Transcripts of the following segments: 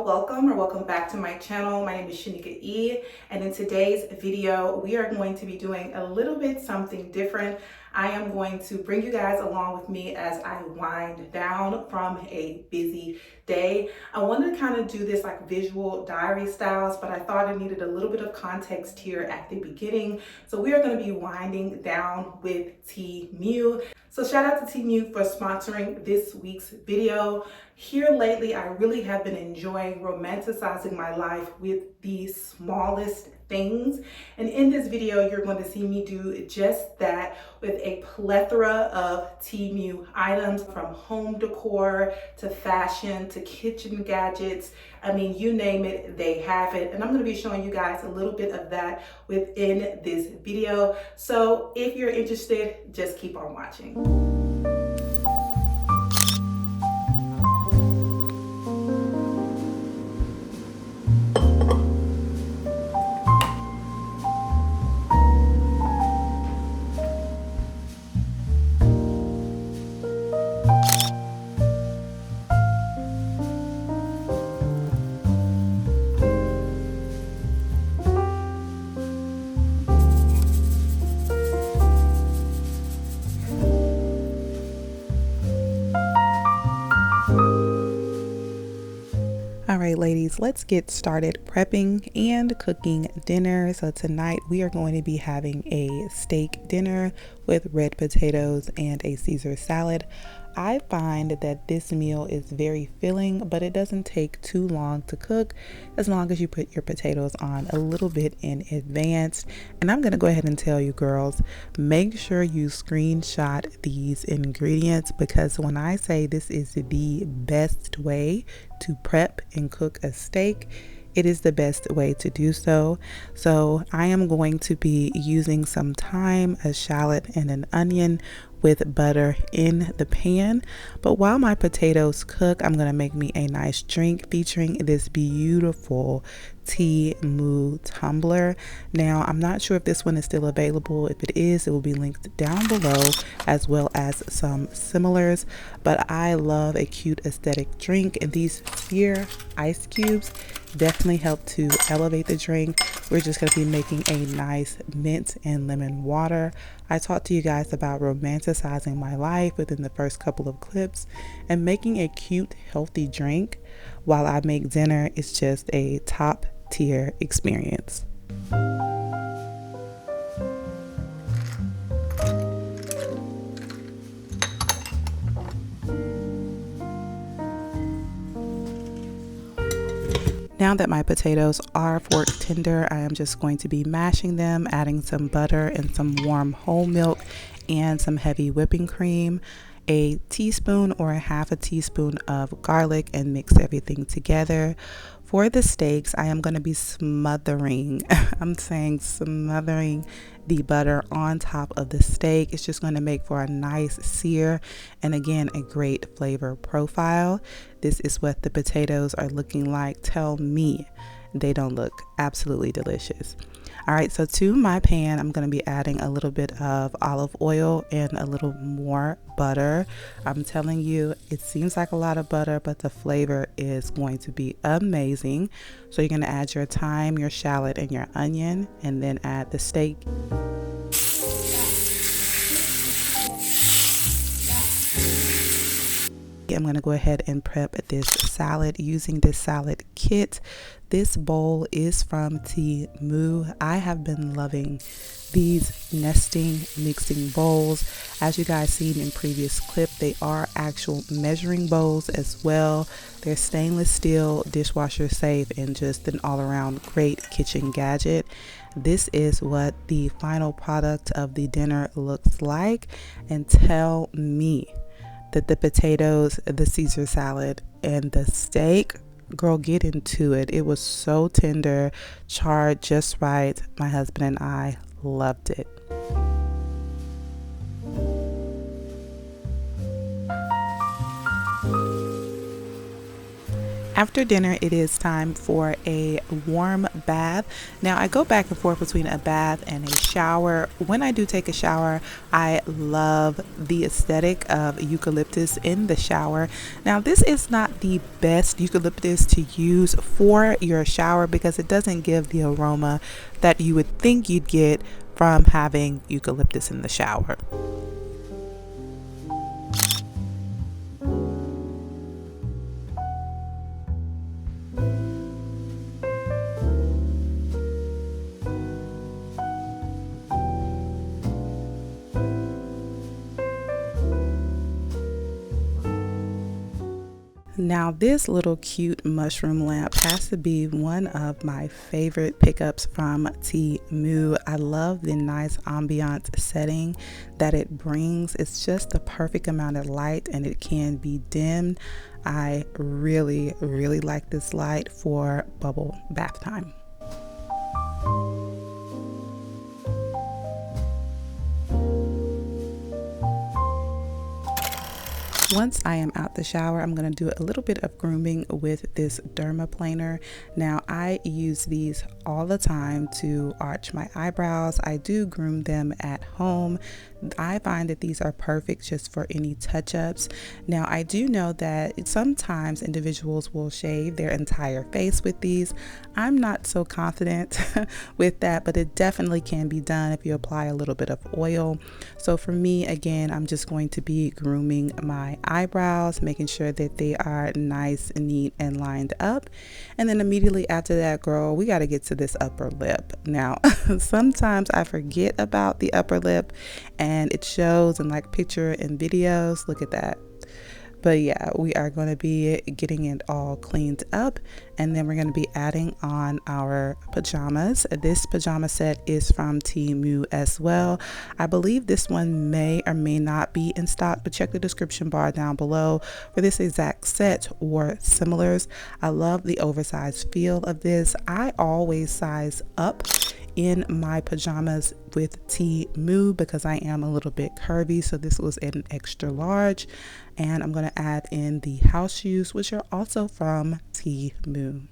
welcome or welcome back to my channel. My name is Shanika E, and in today's video we are going to be doing a little bit something different. I am going to bring you guys along with me as I wind down from a busy day. I wanted to kind of do this like visual diary styles, but I thought I needed a little bit of context here at the beginning. So we are going to be winding down with Temu. So shout out to Temu for sponsoring this week's video. Here lately, I really have been enjoying romanticizing my life with the smallest things. And in this video, you're going to see me do just that with a plethora of Temu items, from home decor to fashion to kitchen gadgets. I mean, you name it, they have it. And I'm going to be showing you guys a little bit of that within this video. So if you're interested, just keep on watching. All right, ladies, let's get started prepping and cooking dinner. So tonight we are going to be having a steak dinner with red potatoes and a Caesar salad. I find that this meal is very filling, but it doesn't take too long to cook as long as you put your potatoes on a little bit in advance. And I'm going to go ahead and tell you girls, make sure you screenshot these ingredients, because when I say this is the best way to prep and cook a steak, it is the best way to do so. So I am going to be using some thyme, a shallot, and an onion with butter in the pan. But while my potatoes cook, I'm going to make me a nice drink featuring this beautiful Temu tumbler. Now, I'm not sure if this one is still available. If it is, it will be linked down below, as well as some similars. But I love a cute aesthetic drink, and these sphere ice cubes definitely help to elevate the drink. We're just going to be making a nice mint and lemon water. I talked to you guys about romanticizing my life within the first couple of clips, and making a cute, healthy drink while I make dinner is just a top tier experience. Now that my potatoes are fork tender, I am just going to be mashing them, adding some butter and some warm whole milk and some heavy whipping cream, a teaspoon or a half a teaspoon of garlic, and mix everything together. For the steaks, I am going to be smothering, I'm saying smothering the butter on top of the steak. It's just going to make for a nice sear and again a great flavor profile. This is what the potatoes are looking like. Tell me they don't look absolutely delicious. All right, so to my pan, I'm going to be adding a little bit of olive oil and a little more butter. I'm telling you, it seems like a lot of butter, but the flavor is going to be amazing. So you're going to add your thyme, your shallot, and your onion, and then add the steak. I'm going to go ahead and prep this salad using this salad kit. This bowl is from Temu. I have been loving these nesting mixing bowls. As you guys seen in previous clip, they are actual measuring bowls as well. They're stainless steel, dishwasher safe, and just an all-around great kitchen gadget. This is what the final product of the dinner looks like, and tell me that the potatoes, the Caesar salad, and the steak, girl, get into it. It was so tender, charred just right. My husband and I loved it. After dinner, it is time for a warm bath. Now, I go back and forth between a bath and a shower. When I do take a shower, I love the aesthetic of eucalyptus in the shower. Now, this is not the best eucalyptus to use for your shower because it doesn't give the aroma that you would think you'd get from having eucalyptus in the shower. Now, this little cute mushroom lamp has to be one of my favorite pickups from Temu. I love the nice ambiance setting that it brings. It's just the perfect amount of light and it can be dimmed. I really like this light for bubble bath time. Once I am out the shower, I'm going to do a little bit of grooming with this dermaplaner. Now, I use these all the time to arch my eyebrows. I do groom them at home. I find that these are perfect just for any touch-ups. Now, I do know that sometimes individuals will shave their entire face with these. I'm not so confident with that, but it definitely can be done if you apply a little bit of oil. So for me, again, I'm just going to be grooming my eyebrows, making sure that they are nice, neat, and lined up. And then immediately after that, girl, we got to get to this upper lip. Now, sometimes I forget about the upper lip and it shows in like picture and videos. Look at that. But yeah, we are going to be getting it all cleaned up, and then we're going to be adding on our pajamas. This pajama set is from Temu as well. I believe this one may or may not be in stock, but check the description bar down below for this exact set or similars. I love the oversized feel of this. I always size up in my pajamas with Temu because I am a little bit curvy, so this was an extra large. And I'm going to add in the house shoes, which are also from Temu.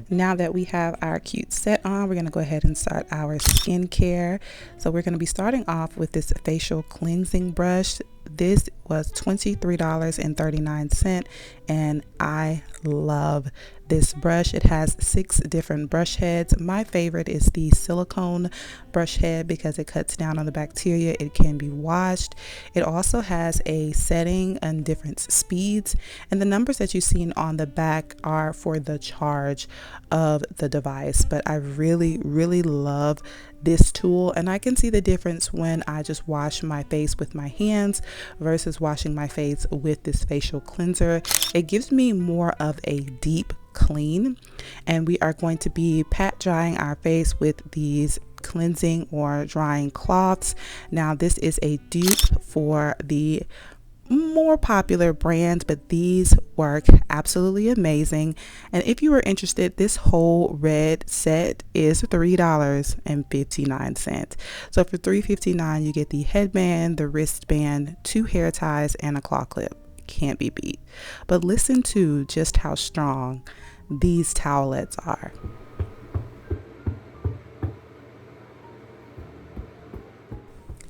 Now that we have our cute set on, we're going to go ahead and start our skincare. So we're going to be starting off with this facial cleansing brush. This was $23.39 and I love this brush. It has 6 different brush heads. My favorite is the silicone brush head because it cuts down on the bacteria. It can be washed. It also has a setting and different speeds, and the numbers that you've seen on the back are for the charge of the device. But I really love this tool, and I can see the difference when I just wash my face with my hands versus washing my face with this facial cleanser. It gives me more of a deep clean, and we are going to be pat drying our face with these cleansing or drying cloths. Now, this is a dupe for the more popular brands, but these work absolutely amazing. And if you are interested, this whole red set is $3.59. So for $3.59 you get the headband, the wristband, 2 hair ties, and a claw clip. Can't be beat. But listen to just how strong these towelettes are.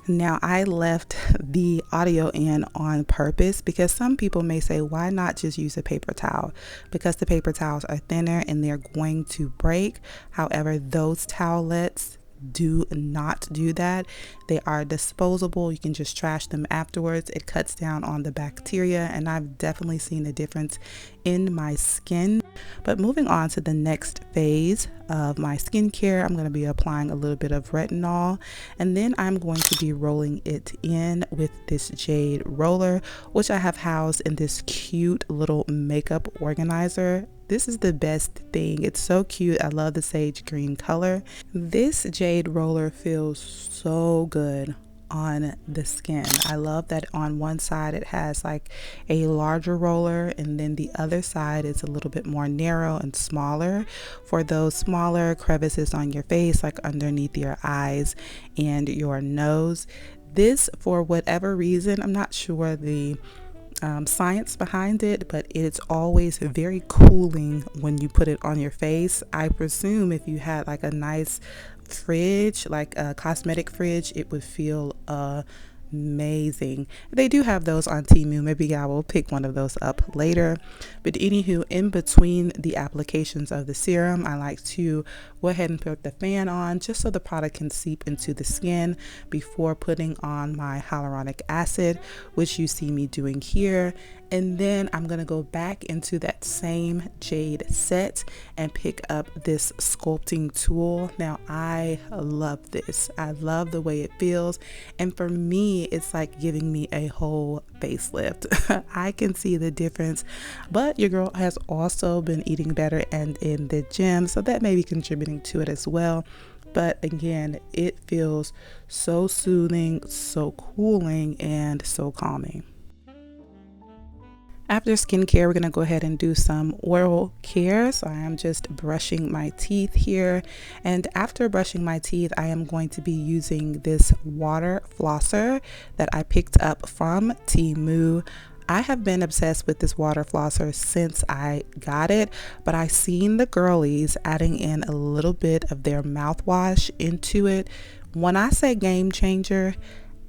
Now, I left the audio in on purpose because some people may say, why not just use a paper towel? Because the paper towels are thinner and they're going to break. However, those towelettes do not do that. They are disposable. You can just trash them afterwards. It cuts down on the bacteria, and I've definitely seen a difference in my skin. But moving on to the next phase of my skincare, I'm going to be applying a little bit of retinol, and then I'm going to be rolling it in with this jade roller, which I have housed in this cute little makeup organizer. This is the best thing. It's so cute. I love the sage green color. This jade roller feels so good on the skin. I love that on one side it has like a larger roller, and then the other side is a little bit more narrow and smaller for those smaller crevices on your face, like underneath your eyes and your nose. This, for whatever reason, I'm not sure the science behind it, but it's always very cooling when you put it on your face. I presume if you had like a nice fridge, like a cosmetic fridge, it would feel amazing. They do have those on Temu. Maybe I will pick one of those up later. But anywho, in between the applications of the serum, I like to go ahead and put the fan on just so the product can seep into the skin before putting on my hyaluronic acid, which you see me doing here. And then I'm going to go back into that same jade set and pick up this sculpting tool. Now, I love this. I love the way it feels. And for me, it's like giving me a whole facelift. I can see the difference, but your girl has also been eating better and in the gym, so that may be contributing to it as well. But again, it feels so soothing, so cooling, and so calming. After skincare, we're going to go ahead and do some oral care. So I am just brushing my teeth here. And after brushing my teeth, I am going to be using this water flosser that I picked up from Temu. I have been obsessed with this water flosser since I got it, but I seen the girlies adding in a little bit of their mouthwash into it. When I say game changer,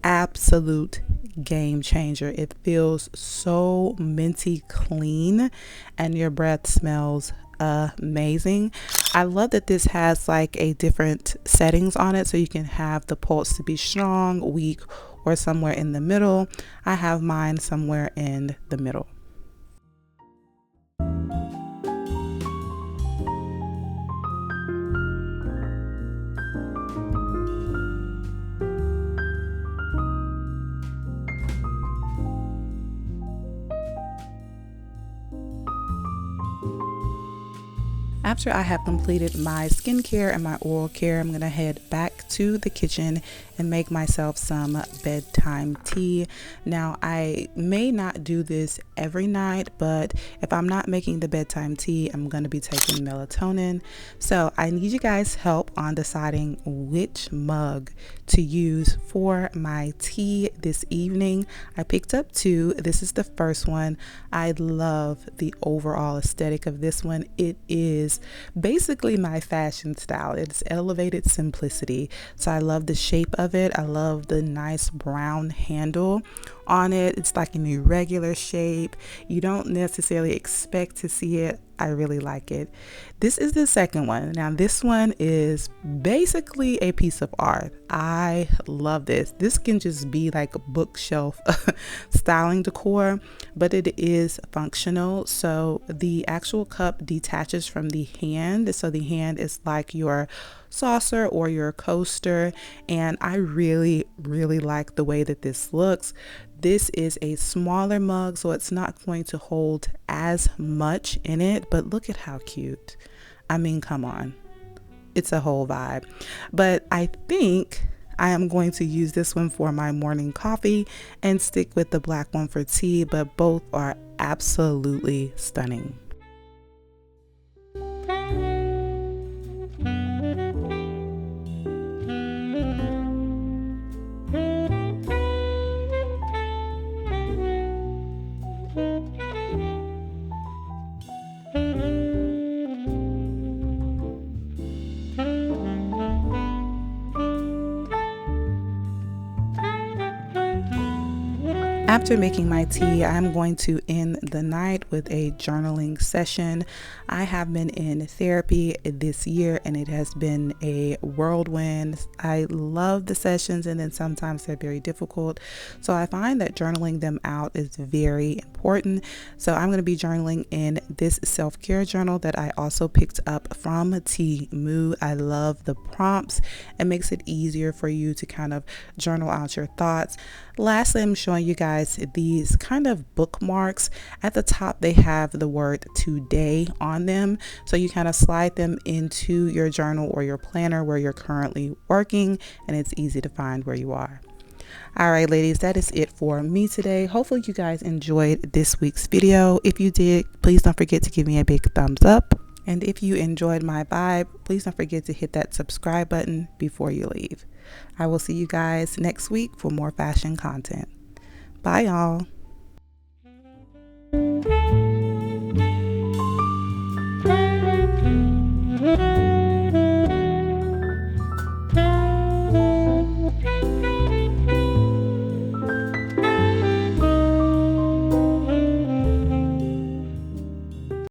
absolute game changer. It feels so minty clean and your breath smells amazing. I love that this has like a different settings on it, so you can have the pulse to be strong, weak, or somewhere in the middle. I have mine somewhere in the middle. After I have completed my skincare and my oral care, I'm going to head back to the kitchen and make myself some bedtime tea. Now, I may not do this every night, but if I'm not making the bedtime tea, I'm going to be taking melatonin. So I need you guys' help on deciding which mug to use for my tea this evening. I picked up two. This is the first one. I love the overall aesthetic of this one. It is basically my fashion style. It's elevated simplicity. So I love the shape of it. I love the nice brown handle on it. It's like an irregular shape. You don't necessarily expect to see it. I really like it. This is the second one. Now this one is basically a piece of art. I love this. This can just be like a bookshelf styling decor, but it is functional. So the actual cup detaches from the hand. So the hand is like your saucer or your coaster, and I really like the way that this looks. This is a smaller mug, so it's not going to hold as much in it, but look at how cute. I mean, come on. It's a whole vibe. But I think I am going to use this one for my morning coffee and stick with the black one for tea, but both are absolutely stunning. After making my tea, I'm going to end the night with a journaling session. I have been in therapy this year and it has been a whirlwind. I love the sessions, and then sometimes they're very difficult. So I find that journaling them out is very important. So I'm going to be journaling in this self-care journal that I also picked up from Temu. I love the prompts. It makes it easier for you to kind of journal out your thoughts. Lastly, I'm showing you guys these kind of bookmarks. At the top, they have the word today on them. So you kind of slide them into your journal or your planner where you're currently working, and it's easy to find where you are. All right, ladies, that is it for me today. Hopefully you guys enjoyed this week's video. If you did, please don't forget to give me a big thumbs up. And if you enjoyed my vibe, please don't forget to hit that subscribe button before you leave. I will see you guys next week for more fashion content. Bye, y'all.